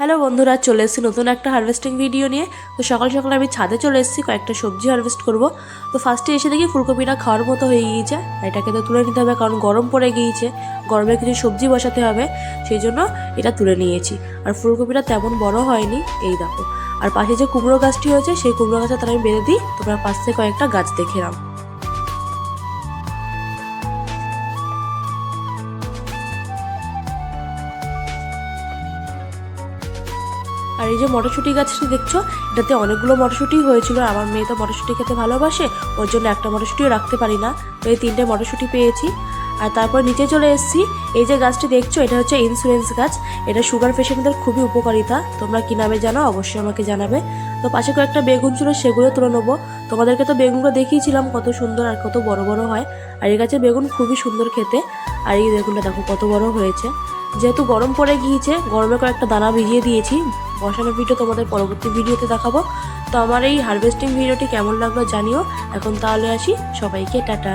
Hello বন্ধুরা, চলে এসেছি নতুন একটা হারভেস্টিং ভিডিও নিয়ে। তো সকাল সকাল আমি ছাদে চলে এসেছি কয়েকটা সবজি হারভেস্ট করব। তো ফার্স্টে এসে দেখি ফুলকপিটা খাওয়ার মতো হয়ে গিয়েছে। এটাকে তো তুলে নিতে হবে, কারণ গরম পড়ে গিয়েছে, গরমে কিছু সবজি বসাতে হবে, সেই জন্য এটা তুলে নিয়েছি। আর ফুলকপিটা তেমন বড় হয়নি, এই দেখো। আর পাশে যে কুমড়ো গাছটি হয়েছে, সেই কুমড়ো গাছটা তার আমি বেঁধে দিই। তোমরা পাশ থেকে কয়েকটা গাছ দেখে নাও। আর এই যে মটরশুঁটি গাছটি দেখছো, এটাতে অনেকগুলো মটরশুঁটি হয়েছিল। আমার মেয়ে তো মটরশুঁটি খেতে ভালোবাসে, ওর জন্য একটা মটরশুঁটিও রাখতে পারি না, তো এই 3টে মটরশুঁটি পেয়েছি। আর তারপর নিচে চলে এসেছি। এই যে গাছটি দেখছো, এটা হচ্ছে ইন্স্যুরেন্স গাছ। এটা সুগার পেশেন্টদের খুবই উপকারিতা। তোমরা কি নামে জানো অবশ্যই আমাকে জানাবে। তো পাশে কয়েকটা বেগুন ছিল, সেগুলো তুলে নেবো। তোমাদেরকে তো বেগুনগুলো দেখিয়েছিলাম কত সুন্দর আর কত বড় বড় হয়। আর এই গাছের বেগুন খুবই সুন্দর খেতে। আর এই বেগুনটা দেখো কত বড় হয়েছে। যেহেতু গরম পড়ে গিয়েছে, গরমে কয়েকটা দানা ভিজিয়ে দিয়েছি। বসানোর ভিডিও তোমাদের পরবর্তী ভিডিওতে দেখাবো। তো আমার এই হারভেস্টিং ভিডিওটি কেমন লাগলো জানিও। এখন তাহলে আসি, সবাইকে টাটা।